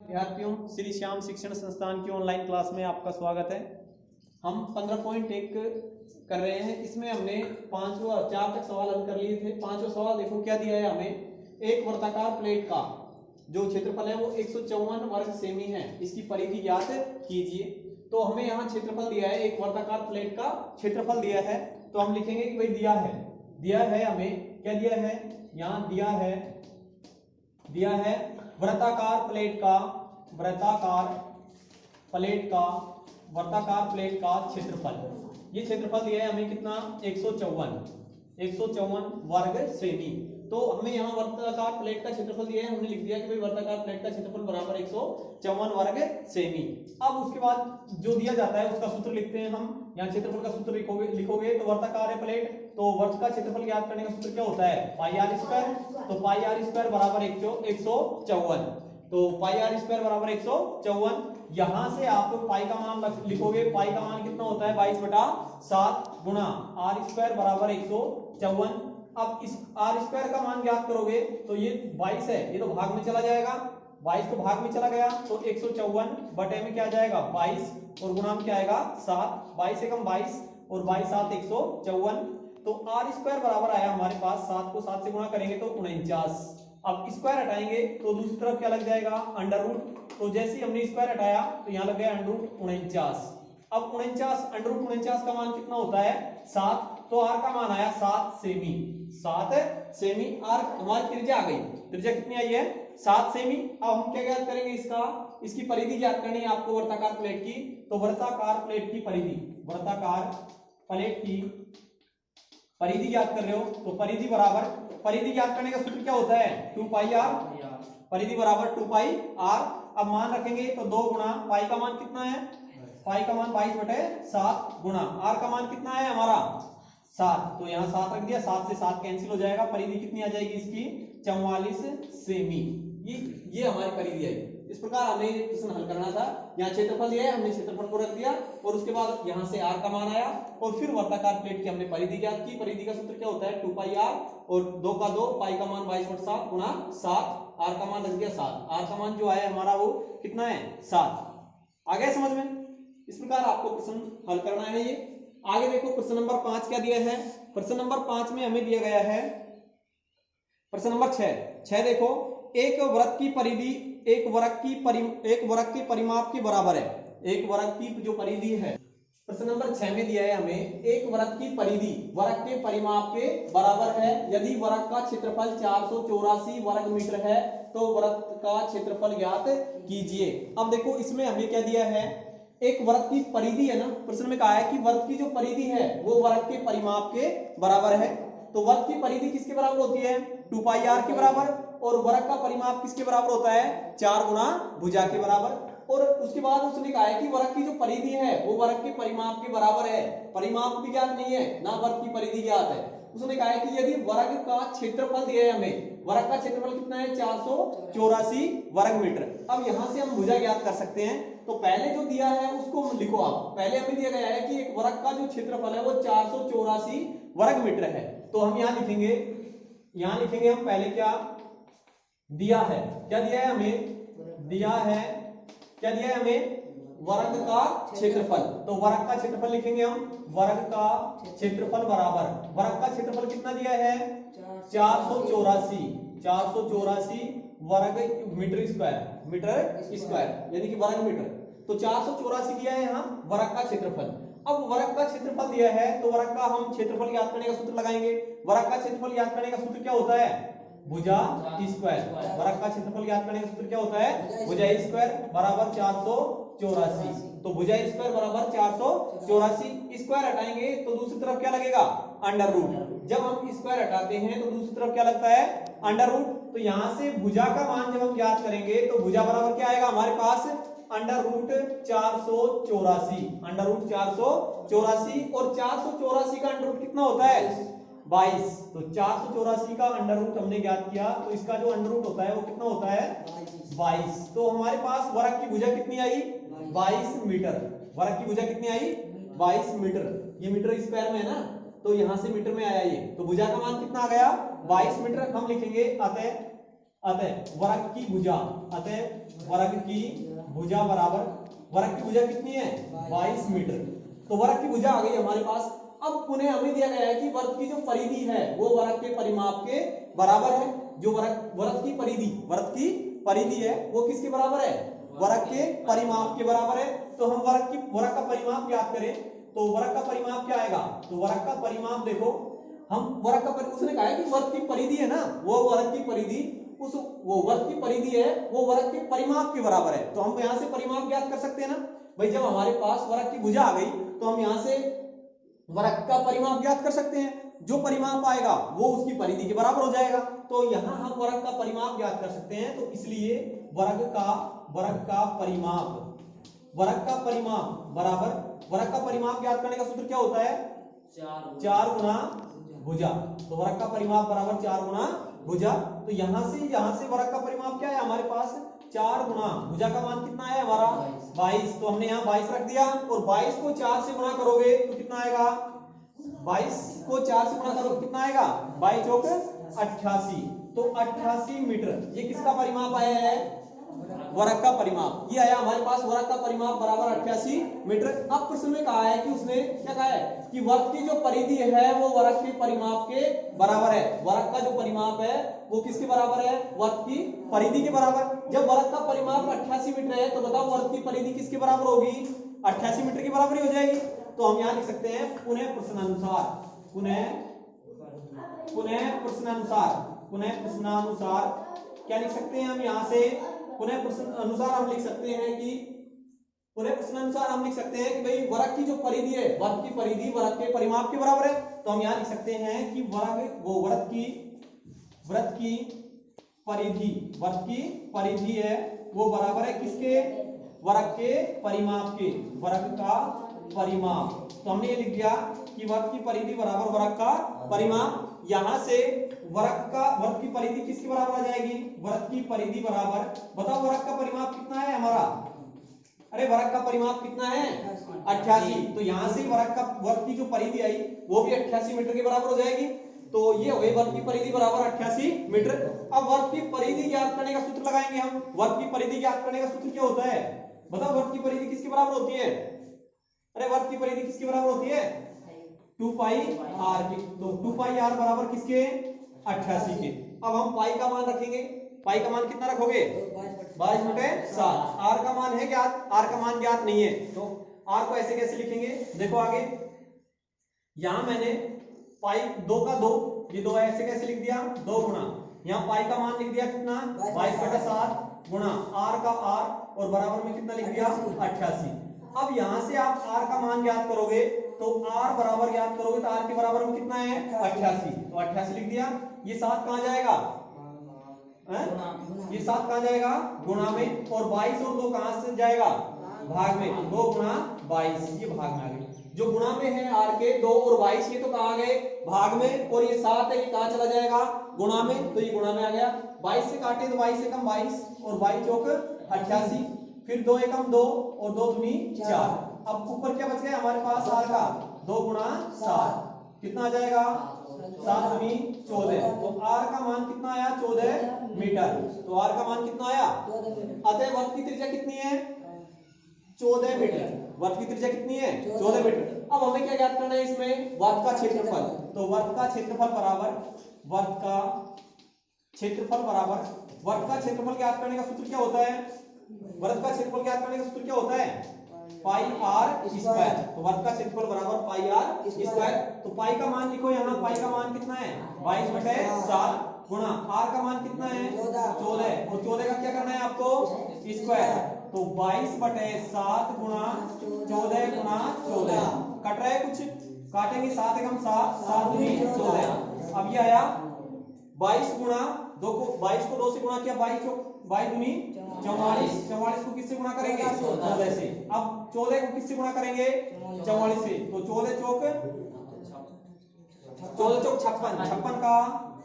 विद्यार्थियों, श्री श्याम शिक्षण संस्थान की ऑनलाइन क्लास में आपका स्वागत है। हम 15.1 कर रहे हैं। इसमें हमने 4 तक सवाल हल कर लिए थे। 5वां सवाल देखो क्या दिया है हमें। एक वर्ताकार प्लेट का जो क्षेत्रफल है वो 154 वर्ग सेमी है, इसकी परिधि ज्ञात कीजिए। तो हमें यहाँ क्षेत्रफल दिया है, एक वर्ताकार प्लेट का क्षेत्रफल दिया है। तो हम लिखेंगे कि भाई दिया है हमें क्या दिया है, यहाँ दिया है वर्ताकार प्लेट का क्षेत्रफल। ये क्षेत्रफल दिया है हमें कितना, 154 वर्ग सेमी। तो हमें यहाँ वर्ताकार प्लेट का क्षेत्रफल दिया है, हमने लिख दिया कि भाई वर्ताकार प्लेट का क्षेत्रफल बराबर 154 वर्ग सेमी। अब उसके बाद जो दिया जाता है उसका सूत्र लिखते हैं हम। यहाँ क्षेत्रफल का सूत्र लिखोगे तो वर्ताकार है प्लेट, तो वर्ग का क्षेत्रफल ज्ञात करने का सूत्र क्या होता है, पाई आर स्क्वायर। तो पाई आर स्क्वायर बराबर 154। तो पाई आर स्क्वायर बराबर 154। यहां से आप पाई का मान लिखोगे, पाई का मान कितना होता है 22/7 गुणा आर स्क्वायर बराबर 154। अब इस आर स्क्वायर का मान ज्ञात करोगे तो ये 22 है, ये तो भाग में चला जाएगा, 22 तो भाग में चला गया, तो 154 बटे में क्या आ जाएगा 22 और गुणा में क्या आएगा 7। 22 एकम 22 और 22 7 154। तो आर स्क्वायर बराबर आया हमारे पास, 7 को 7 से गुणा करेंगे तो 49। अब स्क्वायर हटाएंगे तो दूसरी तरफ क्या लग जाएगा, अंडर रूट। तो जैसे ही हमने स्क्वायर हटाया तो यहाँ लग गया अंडर रूट 49। अब 49 अंडर रूट 49 का मान कितना होता है 7। तो आर का मान आया 7 सेमी। 7 सेमी आर हमारी त्रिज्या आ गई। त्रिज्या कितनी आई है 7 सेमी। अब हम क्या ज्ञात करेंगे, इसकी परिधि ज्ञात करनी है आपको वर्ताकार प्लेट की। तो वर्ताकार प्लेट की परिधि ज्ञात कर रहे हो तो परिधि ज्ञात करने का सूत्र क्या होता है 2 पाई आर। परिधि बराबर 2 पाई आर। अब मान रखेंगे तो 2 गुणा पाई का मान कितना है, पाई का मान 22/7 गुणा आर का मान कितना है हमारा 7। तो यहाँ 7 रख दिया, 7 से 7 कैंसिल हो जाएगा। परिधि कितनी आ जाएगी इसकी 44 सेमी। ये हमारी परिधि है। इस प्रकार हमें प्रश्न हल करना था। यहाँ क्षेत्रफल दिया है, हमने क्षेत्रफल को रख दिया और उसके बाद यहाँ से आर का मान आया और फिर वर्ताकार प्लेट की हमने परिधि ज्ञात की। परिधि का सूत्र क्या होता है 2 पाई आर और 2 का 2, पाई का मान 22/7 गुणा 7, आर का मान लग गया 7। आर का मान जो आया हमारा वो कितना है 7। आ गया समझ में। इस प्रकार आपको प्रश्न हल करना है। ये आगे देखो प्रश्न नंबर 5 क्या दिया है। प्रश्न नंबर 5 में हमें दिया गया है प्रश्न नंबर 6 देखो, एक वृत्त की परिधि एक वृत्त के परिमाप के बराबर है। एक वृत्त की जो परिधि है, प्रश्न नंबर 6 में दिया है हमें एक वृत्त की परिधि वृत्त के परिमाप के बराबर है। यदि वृत्त का क्षेत्रफल 484 वर्ग मीटर है तो वृत्त का क्षेत्रफल ज्ञात कीजिए। अब देखो इसमें हमें क्या दिया है, एक वृत्त की परिधि है ना, प्रश्न में कहा है कि वृत्त की जो परिधि है वो वृत्त के परिमाप के बराबर है। तो वृत्त की परिधि किसके बराबर होती है 2 पाई आर के बराबर, और वृत्त का परिमाप किसके बराबर होता है 4 गुना भुजा के बराबर। और उसके बाद उसने कहा है कि वृत्त की जो परिधि है वो वृत्त के परिमाप के बराबर है। परिमाप भी ज्ञात नहीं है ना वृत्त की परिधि ज्ञात है। उसने कहा है कि यदि वर्ग का क्षेत्रफल दिया है हमें, वर्ग का क्षेत्रफल कितना है 484 वर्ग मीटर। अब यहां से हम भुजा ज्ञात कर सकते हैं। तो पहले जो दिया है उसको लिखो आप। पहले हमें दिया गया है कि एक वर्ग का जो क्षेत्रफल है वो 484 वर्ग मीटर है। तो हम यहां लिखेंगे हम पहले क्या दिया है, क्या दिया है हमें, क्या दिया है हमें वर्ग का क्षेत्रफल। तो वर्ग का क्षेत्रफल लिखेंगे हम, वर्ग का क्षेत्रफल बराबर, वर्ग का क्षेत्रफल कितना दिया है 484 वर्ग मीटर स्क्वायर यानी कि वर्ग मीटर। तो 484 दिया है यहाँ वर्ग का क्षेत्रफल। अब वर्ग का क्षेत्रफल दिया है तो वर्ग का हम क्षेत्रफल ज्ञात करने का सूत्र लगाएंगे। वर्ग का क्षेत्रफल ज्ञात करने का सूत्र क्या होता है भुजा स्क्वायर। वर्ग का क्षेत्रफल ज्ञात करने का सूत्र क्या होता है भुजा स्क्वायर बराबर 484। तो भुजा स्क्वायर बराबर 484। स्क्वायर हटाएंगे तो दूसरी तरफ क्या लगेगा अंडर रूट। जब हम स्क्वायर हटाते हैं तो दूसरी तरफ क्या लगता है अंडर रूट। तो यहां से भुजा का मान जब हम ज्ञात करेंगे तो भुजा बराबर क्या आएगा हमारे पास अंडर रूट 484। अंडर रूट 484 और 484 का अंडर रूट कितना होता है 22। तो 484 का अंडर रूट हमने ज्ञात किया तो इसका जो अंडर रूट होता है वो कितना होता है 22। तो हमारे पास वर्ग की भुजा कितनी आई 22 मीटर। वर्ग की भुजा कितनी आई 22 मीटर। ये मीटर स्क्वायर में है ना, तो यहां से मीटर में आया ये। तो भुजा का मान कितना आ गया 22 मीटर। हम लिखेंगे अतः अतः वर्ग की भुजा, अतः वर्ग की भुजा बराबर, वर्ग की भुजा कितनी है 22 मीटर। तो वर्ग की भुजा आ गई हमारे पास। अब पुनः हमें दिया गया है कि वर्ग की जो परिधि है वो वर्ग के परिमाप के बराबर है। जो वर्ग की परिधि है वो किसके बराबर है, वर्ग के परिमाप के बराबर है। तो हम वर्ग का परिमाप ज्ञात करें तो वर्ग का परिमाप क्या आएगा, तो वर्ग का परिमाप देखो, हम उसने कहा है कि वर्ग की परिधि है ना, वो वर्ग की परिधि वो वर्ग की परिधि है वो वर्ग के परिमाप के बराबर है। तो हम यहां से परिमाप ज्ञात कर सकते हैं ना भाई, जब हमारे पास वर्ग की भुजा आ गई तो हम यहां से वर्ग का परिमाप ज्ञात कर सकते हैं। जो परिमाप आएगा वो उसकी परिधि के बराबर हो जाएगा। तो यहां हम वर्ग का परिमाप ज्ञात कर सकते हैं। तो इसलिए वर्ग का परिमाप बराबर, वर्ग का परिमाप ज्ञात करने का सूत्र क्या होता है, 4 गुना भुजा। तो वर्ग का परिमाप बराबर 4 गुना भुजा। तो यहां से वर्ग का परिमाप क्या है हमारे पास, 4 गुना भुजा का मान कितना है हमारा 22। तो हमने यहाँ 22 रख दिया और 22 को 4 से गुणा करोगे तो कितना आएगा, 22 को 4 से गुणा करोगे कितना आएगा, 22 चौक 88। तो 88 मीटर ये किसका परिमाप आया है, वर्ग का परिमाप। ये आया हमारे पास वर्ग का परिमाप बराबर 88 मीटर। अब प्रश्न में कहा है कि उसने क्या कहा है कि वर्ग की जो परिधि है वो वर्ग के परिमाप के बराबर है। वर्ग का जो परिमाप है वो किसके बराबर है, वर्ग की परिधि के बराबर। जब वर्ग का परिमाप 88 मीटर है तो बताओ वर्ग की परिधि किसके बराबर होगी, 88 मीटर के बराबर ही हो जाएगी। तो हम यहां लिख सकते हैं पुनः प्रश्नानुसार क्या लिख सकते हैं हम यहां से, पुनः प्रश्नानुसार हम लिख सकते हैं कि भाई वर्ग की जो परिधि है, वर्ग की परिधि वर्ग के परिमाप के बराबर है। तो हम यहां लिख सकते हैं कि वर्ग की परिधि है वो बराबर है किसके, वर्ग के परिमाप के, वर्ग का परिमाप। तो हमने ये लिख दिया कि वर्ग की परिधि बराबर वर्ग का परिमाप। यहां से वर्ग की परिधि किसके बराबर आ जाएगी, वर्ग की परिधि बराबर, बताओ वर्ग का परिमाप कितना है हमारा, अरे वर्ग का परिमाप कितना है 88। तो यहां से वर्ग की जो परिधि आई वो भी 88 मीटर के बराबर हो जाएगी। तो ये हो गई वर्ग की परिधि बराबर 88 मीटर। अब वर्ग की परिधि ज्ञात करने का सूत्र लगाएंगे हम। वर्ग की परिधि ज्ञात करने का सूत्र क्या होता है, बताओ वर्ग की परिधि किसके बराबर होती है, अरे वर्ग की परिधि किसके बराबर होती है, 2 पाई आर की। तो 2 पाई आर बराबर किसके, 88 के। अब हम पाई का मान रखेंगे, पाई का मान कितना रखोगे 22/7। आर का मान है ज्ञात, आर का मान ज्ञात नहीं है तो आर को ऐसे कैसे लिखेंगे, देखो आगे यहां मैंने पाई 2 का 2, ये 2 ऐसे कैसे लिख दिया 2 गुना, यहाँ पाई का मान लिख दिया कितना 22/7 गुना आर का आर और बराबर में कितना लिख दिया 88। अब यहां से आप आर का मान ज्ञात करोगे तो आर बराबर ज्ञात करोगे तो आर के बराबर में कितना है 88। तो 88 लिख दिया। ये 7 कहां जाएगा, ये 7 कहां जाएगा गुणा में, और 22 और 2 कहां से जाएगा भाग में, 2 गुणा 22 ये भाग में आ गए। जो गुणा में है आर के 2 और 22 ये तो कहां गए भाग में, और ये 7 है ये कहां चला जाएगा गुणा में, तो ये गुणा में आ गया। 22 से काटे तो 22 से कम 22 और 22 चौक 88, फिर 2 एकम 2 और 2 दूनी 4। अब ऊपर क्या बच गया हमारे पास आर का 2 गुणा 7 कितना आ जाएगा 7 दूनी 14। तो आर का मान कितना आया 14 मीटर। तो आर का मान कितना आया, अतः वर्ग की त्रिज्या कितनी है 14 मीटर। वर्ग की त्रिज्या कितनी है 14 मीटर। अब हमें क्या ज्ञात करना है इसमें, वर्ग का क्षेत्रफल। तो वर्ग का क्षेत्रफल ज्ञात करने का सूत्र क्या होता है, वर्ग का क्षेत्रफल ज्ञात करने का सूत्र क्या होता है पाई आर स्क्वायर। तो वर्ग का क्षेत्रफल बराबर पाई आर स्क्वायर। तो पाई का मान लिखो यहाँ, पाई का मान कितना है 22/7 गुणा आर का मान कितना है 14, और 14 का क्या करना है आपको स्क्वायर। तो 22/7 गुणा 14 गुणा 14 कट रहा है कुछ, काटेंगे 7 एकम 7 7 दूनी 14। अब ये आया 22 गुणा 2 को 22 को 2 से गुणा किया 22 दूनी 44, 44 को किससे गुणा करेंगे 14 से। अब 14 को किससे गुणा करेंगे 44 से। तो 14 चौक 56, 56 का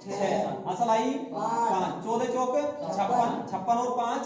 6 असल आई 5, 14 चौक 56, 56 और 5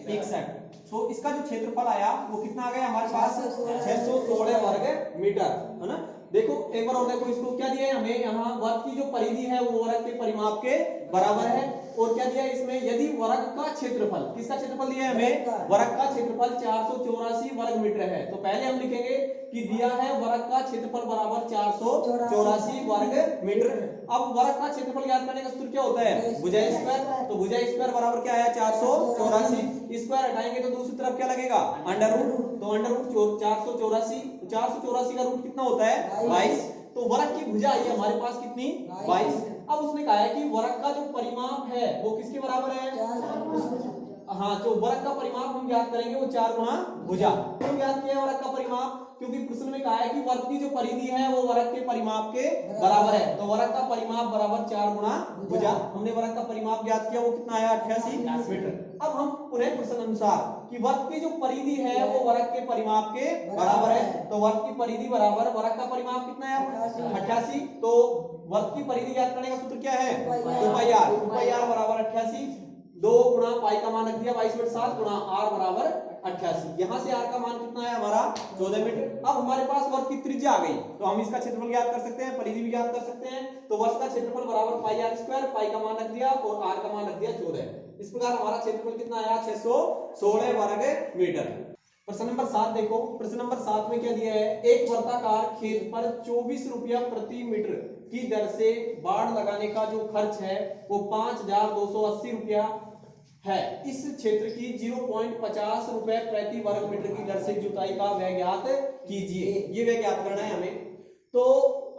61। तो इसका जो क्षेत्रफल आया वो कितना आ गया हमारे पास 616 वर्ग मीटर, है ना। देखो एक बार और देखो, इसको क्या दिया है हमें, यहाँ वर्ग की जो परिधि है वो वर्ग के परिमाप के बराबर है। और क्या दिया है इसमें, यदि वर्ग का क्षेत्रफल, किसका क्षेत्रफल दिया है हमें, वर्ग का क्षेत्रफल 484 वर्ग मीटर है। तो पहले हम लिखेंगे कि दिया है वर्ग का क्षेत्रफल बराबर 484 वर्ग मीटर। अब वर्ग का क्षेत्रफल ज्ञात करने का सूत्र क्या होता है, भुजा स्क्वायर। तो भुजा स्क्वायर बराबर क्या है 484, स्क्वायर हटाएंगे तो दूसरी तरफ क्या लगेगा अंडर रूट। तो अंडर रूट 484 का रूट कितना होता है 22। तो वर्ग की भुजा आई हमारे पास कितनी 22। अब उसने कहा है कि वर्ग का जो परिमाप है वो किसके बराबर है, हाँ जो वर्ग का परिमाप हम ज्ञात करेंगे वो 4 गुना भुजा। क्यों ज्ञात किया है वर्ग का परिमाप, क्योंकि प्रश्न में कहा है कि वर्ग की जो परिधि है वो वर्ग के परिमाप के बराबर है। तो वर्ग का परिमाप बराबर 4 गुना भुजा। हमने वर्ग का परिमाप ज्ञात किया, वो कितना आया 88 मीटर। अब हम पुनः प्रश्न अनुसार कि वर्ग की जो परिधि है वो वर्ग के परिमाप के बराबर है। तो वर्ग की परिधि बराबर वर्ग का परिमाप कितना है 88। तो वर्ग की परिधि ज्ञात करने का सूत्र क्या है 2 पाई आर। 2 पाई आर बराबर 88, 2 गुणा पाई का मान रख दिया 22/7 गुणा आर बराबर 88। यहां से आर का मान कितना है हमारा 14 मीटर। अब हमारे पास वर्ग की त्रिज्या आ गई, तो हम इसका क्षेत्रफल ज्ञात कर सकते हैं, परिधि भी ज्ञात कर सकते हैं। तो वर्ग का क्षेत्रफल बराबर पाई आर स्क्वायर, पाई का मान रख दिया और आर का मान रख दिया 14। इस प्रकार हमारा क्षेत्रफल कितना आया 616 वर्ग मीटर। प्रश्न नंबर 7 देखो। प्रश्न नंबर 7 में क्या दिया है, एक वर्गाकार खेत पर 24 रुपया प्रति मीटर की दर से बाड़ लगाने का जो खर्च है वो 5280 रुपया है। इस क्षेत्र की 0.50 रुपए प्रति वर्ग मीटर की दर से जुताई का व्यय ज्ञात कीजिए। ये व्यय ज्ञात करना है हमें। तो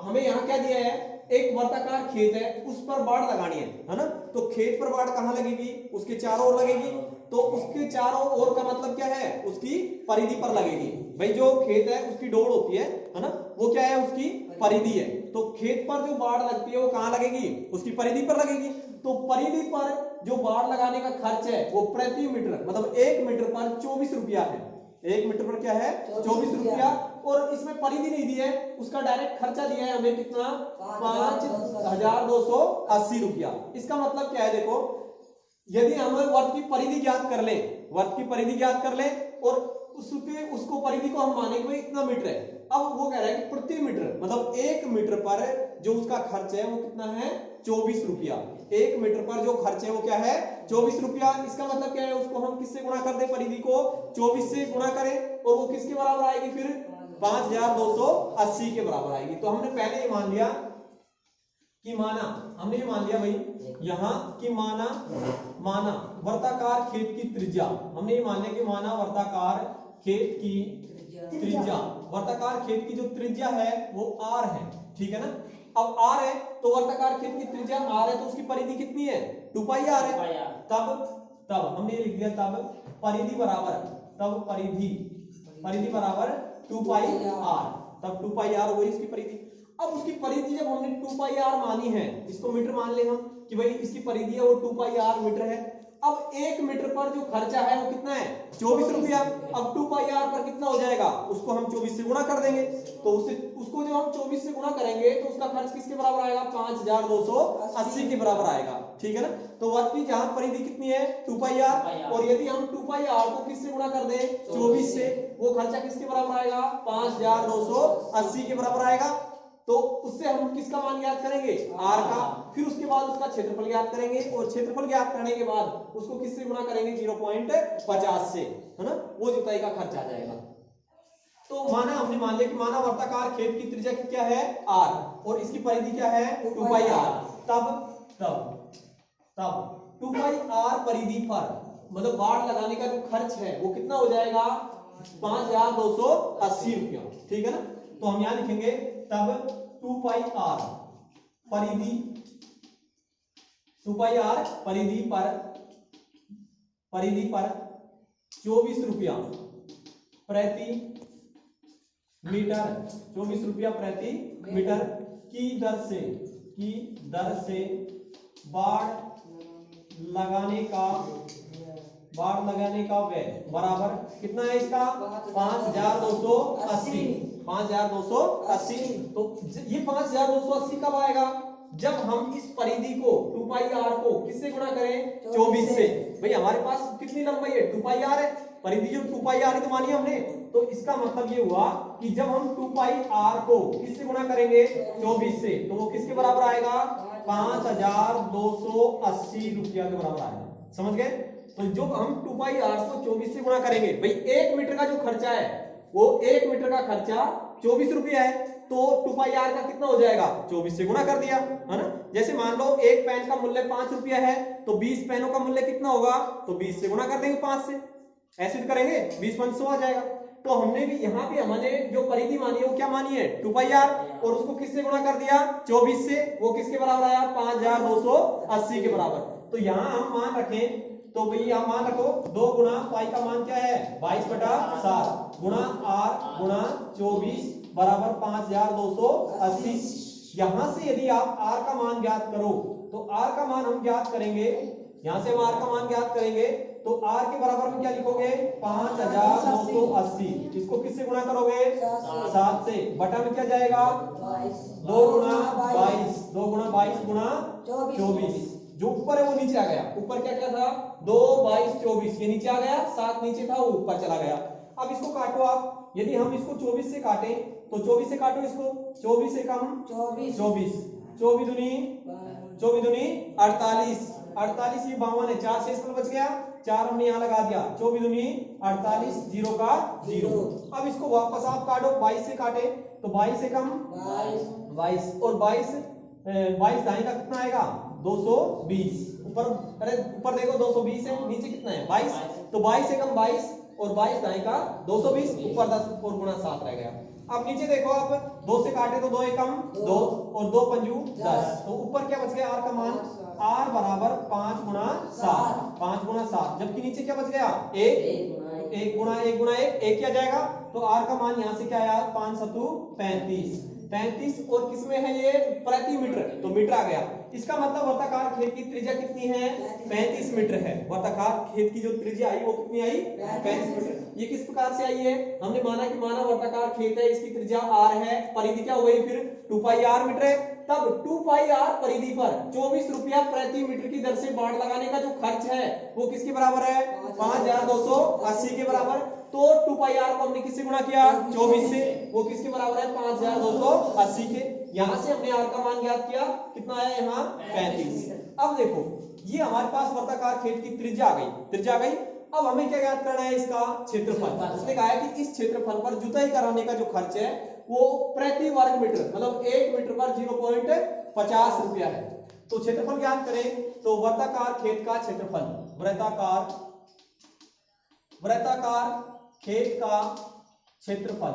हमें यहाँ क्या दिया है, एक वर्गाकार खेत है उस पर बाड़ लगानी है ना। तो खेत पर बाड़ कहाँ लगेगी, उसके चारों ओर लगेगी। तो उसके चारों ओर का मतलब क्या है, उसकी परिधि पर लगेगी। भाई जो खेत है उसकी डोर होती है ना, वो क्या है उसकी परिधि है। तो खेत पर जो बाड़ लगती है वो कहाँ लगेगी, उसकी परिधि पर लगेगी। तो परिधि पर जो बाड़ लगाने का खर्च है वो प्रति मीटर मतलब 1 मीटर पर 24 रुपया है। 1 मीटर पर क्या है 24 रुपया। और इसमें परिधि नहीं दी है, उसका डायरेक्ट खर्चा दिया है हमें कितना 5280 रुपया। इसका मतलब क्या है, देखो यदि हम वर्ग की परिधि ज्ञात कर ले, वर्ग की परिधि ज्ञात कर ले और उसको परिधि को हम माने कि इतना मीटर है। अब वो कह रहा है कि प्रति मीटर मतलब 1 मीटर पर जो उसका खर्च है वो कितना है 24 रुपया। 1 मीटर पर जो खर्च है वो क्या है 24 रुपया। इसका मतलब क्या है, उसको हम किससे गुणा कर दे, परिधि को 24 से गुणा करें और वो किसके बराबर आएगी फिर 5280 के बराबर आएगी। तो हमने पहले ही मान लिया कि हमने ये मान लिया भाई यहां कि माना वर्गाकार खेत की त्रिज्या, हमने ये मान लिया कि माना वर्गाकार खेत की त्रिज्या, वर्गाकार खेत की जो त्रिज्या है वो r है, ठीक है ना। अब r है तो वर्गाकार खेत की त्रिज्या r है तो उसकी परिधि कितनी है 2 पाई r है। तब हमने ये लिख दिया तब परिधि बराबर 2 पाई r, तब 2 पाई r वही इसकी परिधि। अब उसकी परिधि जब हमने 2 पाई r मानी है, इसको मीटर मान ले हम कि भाई इसकी परिधि है वो 2 पाई r मीटर है। अब 1 मीटर पर जो खर्चा है वो कितना है 24 रुपया। अब 2 पाई r पर कितना हो जाएगा, उसको हम 24 से गुणा कर देंगे। तो उसको जब हम 24 से गुणा करेंगे तो उसका खर्च किसके बराबर आएगा 5280 के बराबर आएगा, ठीक है ना। तो वर्ग की जहां परिधि कितनी है 2 पाई r, और यदि हम 2 पाई r को किससे गुणा कर दें 24 से, वो खर्चा किसके बराबर आएगा 5280 के बराबर आएगा। तो उससे हम किसका मान ज्ञात करेंगे r का, फिर उसके बाद उसका क्षेत्रफल ज्ञात करेंगे और क्षेत्रफल ज्ञात करने के बाद उसको किससे गुणा करेंगे 0.50 से, है ना, वो जुताई का खर्च आ जाएगा। तो हमने मान लिया कि माना वर्गाकार खेत की त्रिज्या क्या है r और इसकी परिधि क्या है 2 पाई r। तब 2 पाई r परिधि पर मतलब बाड़ लगाने का जो खर्च है वो कितना हो जाएगा 5280 रुपया, ठीक है ना। तो हम यहां लिखेंगे तब 2 पाई r परिधि 2 पाई r परिधि पर 24 रुपया प्रति मीटर, 24 रुपया प्रति मीटर की दर से बाड़ लगाने का व्यय बराबर कितना है इसका 5280। तो ये 5280 कब आएगा, जब हम इस परिधि को 2 पाई r को किससे गुणा करें 24 से। भाई हमारे पास कितनी लंबाई है 2 पाई r है, परिधि जो 2 पाई r है तो मानी हमने। तो इसका मतलब ये हुआ कि जब हम 2 पाई r को किससे गुणा करेंगे 24 से, तो वो किसके बराबर आएगा 5280 रुपया के बराबर आएगा। समझ गए? तो जो हम 2 पाई आर को 24 से गुणा करेंगे, भाई 1 मीटर का जो खर्चा है वो 1 मीटर का खर्चा 24 रुपया है, तो 2 पाई आर का कितना हो जाएगा, 24 से गुणा कर दिया, है ना। जैसे मान लो एक पेन का मूल्य 5 रुपया है, तो 20 पेनों का मूल्य कितना होगा, तो 20 से गुणा कर देंगे 5 से, ऐसे करेंगे 20 × 100 आ जाएगा। तो हमने भी यहाँ पे हमने जो परिधि मानी है वो क्या मानी है, 2 पाई आर, और उसको किससे गुणा कर दिया, 24 से, वो किसके बराबर आया, 5280 के बराबर। तो यहाँ हम मान रखें, तो भाई यहाँ मान रखो 2 गुणा पाई का मान क्या है, 22/7 गुणा आर गुणा 24 बराबर 5280। यहां से यदि आप आर का मान ज्ञात करो, तो आर का मान हम ज्ञात करेंगे, यहां से हम आर का मान ज्ञात करेंगे, तो आर के बराबर में क्या लिखोगे, 5280। इसको किससे गुणा करोगे, 7 से, बटा में क्या जाएगा, 2 गुणा 22, 2 गुणा 22 गुणा 24, जो ऊपर है वो नीचे आ गया, ऊपर क्या क्या था, 2 22 24, ये नीचे आ गया, 7 नीचे था वो ऊपर चला गया। अब इसको काटो आप, यदि हम इसको 24 से काटें, तो 24 से काटो इसको, 24 से कम 24, 24 दूनी 48, 48 ये 52 है, 4 शेष बच गया, 4 हमने यहाँ लगा दिया, 24 दूनी 48, 0 का 0। अब इसको वापस आप काटो, 22 से काटे, तो 22 से कम 22, और 22 दाएं का कितना आएगा, 220, ऊपर, अरे ऊपर देखो 220 है, नीचे कितना है 22, तो 22 से कम 22, और 22 दाएं का 220, ऊपर 10 और गुणा 7 रह गया। अब नीचे देखो आप, 2 से काटे तो 2 कम 2, और 2 पंजू 10, तो ऊपर क्या बच गया, आर का मान, आर बराबर 5 गुणा 7, 5 गुणा 7, जबकि नीचे क्या बच गया, 1 गुणा 1 गुणा 1 क्या जाएगा, तो आर का मान यहां से क्या आया, 5 7 35, और किसमें है ये, प्रति मीटर, तो मीटर आ गया। इसका मतलब वर्ताकार खेत की त्रिज्या कितनी है, 35 मीटर है। वर्ताकार खेत की जो त्रिज्या आई वो कितनी आई, 35 मीटर। ये किस प्रकार से आई है, हमने माना कि माना वर्ताकार खेत है, इसकी त्रिज्या r है, परिधि क्या हो गई फिर 2 पाई r मीटर है, तब 2 पाई r परिधि पर 24 रुपया प्रति मीटर की दर से बाड़ लगाने का जो खर्च है वो किसके बराबर है, 5280 के बराबर। तो 2 पाई r को हमने किससे गुणा किया, 24 से, वो किसके बराबर है, 5280 के। यहां से हमने r का मान ज्ञात किया, कितना आया यहाँ, 35। अब देखो ये हमारे पास वर्ताकार खेत की त्रिज्या आ गई। अब हमें क्या ज्ञात करना है, इसका क्षेत्रफल। उसने कहा है कि इस क्षेत्रफल पर जुताई कराने का जो खर्च है वो प्रति वर्ग मीटर, मतलब 1 मीटर पर 0.50 रुपया है। तो क्षेत्रफल ज्ञात करें, तो वर्ताकार खेत का क्षेत्रफल, वर्ताकार खेत का क्षेत्रफल,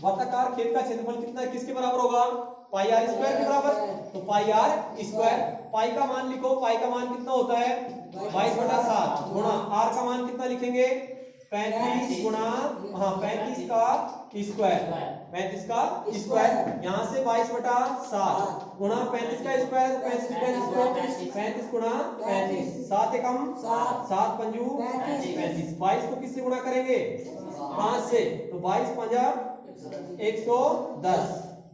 वर्ताकार खेत का क्षेत्रफल कितना है, किसके बराबर होगा, पाई आर स्क्वायर के बराबर। तो पाई आर स्क्वायर, पाई का मान लिखो, पाई का मान कितना होता है, 22/7 गुणा आर का मान कितना लिखेंगे, 35 गुणा, हाँ 35 का स्क्वायर, 35 का स्क्वायर, यहाँ से 22/7 गुणा 35 का स्क्वायर, 35 गुणा 35, 7 एकम 7 पंजू 35, 22 को किससे गुणा करेंगे, 5 से, तो 22 पंजा 110,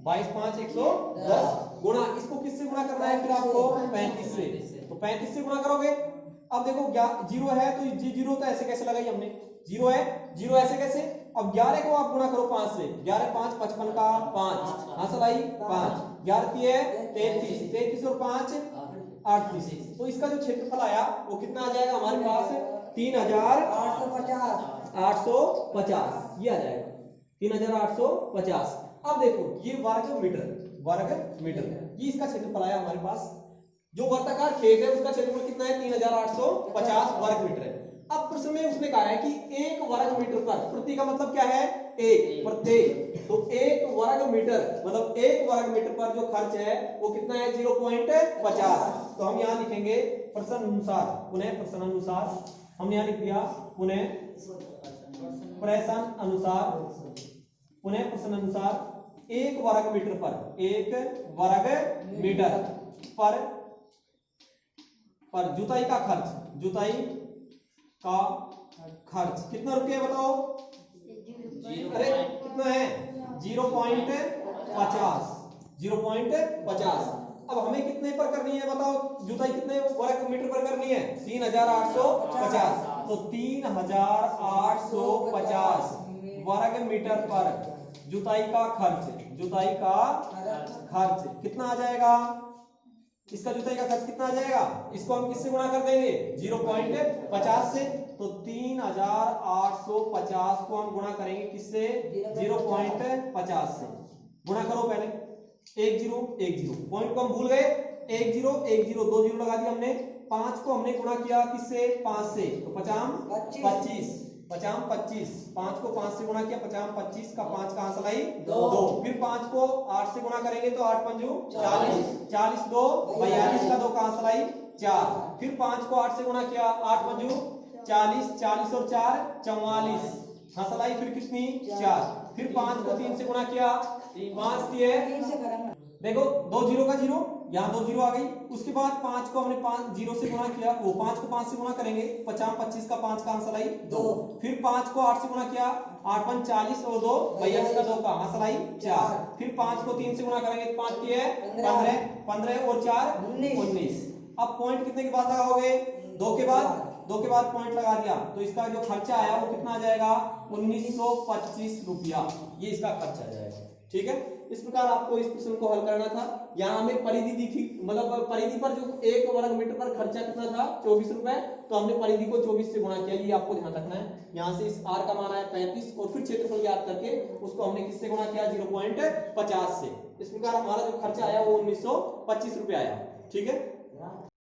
22 5 110 गुणा, इसको किससे गुणा करना है फिर आपको, 35 से, तो 35 से गुणा करोगे। अब देखो 0 है, तो जीरो तो ऐसे कैसे लगाई हमने, 0 है, 0 ऐसे कैसे। अब 11 को आप गुणा करो 5 से, 11 5 55 का 5, हासिल आई 5, 11 है 33, 33 और 5 38। तो इसका जो क्षेत्रफल आया वो कितना आ जाएगा हमारे पास, 3850, ये आ जाएगा 3850। अब देखो ये वर्ग मीटर, ये इसका क्षेत्रफल आया हमारे पास। जो वर्ताकार खेत है उसका क्षेत्रफल कितना है, 3850 वर्ग मीटर है। अब प्रश्न में उसने कहा है कि 1 वर्ग मीटर पर, प्रति का मतलब क्या है, 1 प्रत्येक, तो 1 वर्ग मीटर मतलब 1 वर्ग मीटर पर जो खर्च है वो कितना है, 0.50। तो हम यहाँ लिखेंगे प्रश्न अनुसार, पुनः प्रश्न अनुसार, हमने यहाँ लिख दिया पुनः प्रश्न अनुसार 1 वर्ग मीटर पर, 1 वर्ग मीटर पर जुताई का खर्च कितना रुपया बताओ, अरे कितना है, 0.50। अब हमें कितने पर करनी है बताओ, जुताई कितने वर्ग मीटर पर करनी है, 3850। तो 3850 वर्ग मीटर पर जुताई का खर्च कितना आ जाएगा, इसका जुताई का खर्च कितना आ जाएगा, इसको हम किससे गुणा कर देंगे 0.50 से, तो 3850 को हम गुणा करेंगे किससे 0.50 से। गुणा करो पहले 1 0 1 0, पॉइंट को हम भूल गए 1 0 1 0, 2 0 लगा दिया हमने। 5 को हमने गुणा किया किससे 5 से, तो 50 25 5 को 5 से गुणा किया 50 25 का 5 कहां से लाई 2, फिर 5 को 8 से गुणा करेंगे तो 8 पंजू 40 40 2 42 का 2 कहां से लाई 4, फिर 5 को 8 से गुणा किया 8 पंजू 40 40 और 4 44 हंसलाई फिर कितनी 4, फिर 5 को 3 से गुणा किया 5 दिए, देखो 2 0 का 0, यहाँ 2 0 आ गई। उसके बाद 5 को हमने 5 0 से गुणा किया, वो 5 को 5 से गुणा करेंगे 50 25 का 5 का आंसर आई 2, फिर 5 को 8 से गुणा किया 8 5 40 और 2 42 का 2 का आंसर आई 4, फिर 5 को 3 से गुणा करेंगे तो 5 की है 15 15 और 4 19। अब पॉइंट कितने के बाद लगाओगे 2 के बाद पॉइंट लगा दिया, तो इसका जो खर्चा आया वो कितना आ जाएगा 1925 रुपया, ये इसका खर्चा आ जाएगा। ठीक है, इस प्रकार आपको इस प्रश्न को हल करना था। यहाँ हमें परिधि दी थी, मतलब परिधि पर जो 1 वर्ग मीटर पर खर्चा कितना था 24 रुपए, तो हमने परिधि को 24 से गुणा किया, ये आपको ध्यान रखना है। यहाँ से इस r का मान आया 35 और फिर क्षेत्रफल ज्ञात करके उसको हमने किससे गुणा किया 0.50 से। इस प्रकार हमारा जो खर्चा आया वो 1925 रुपए आया। ठीक है।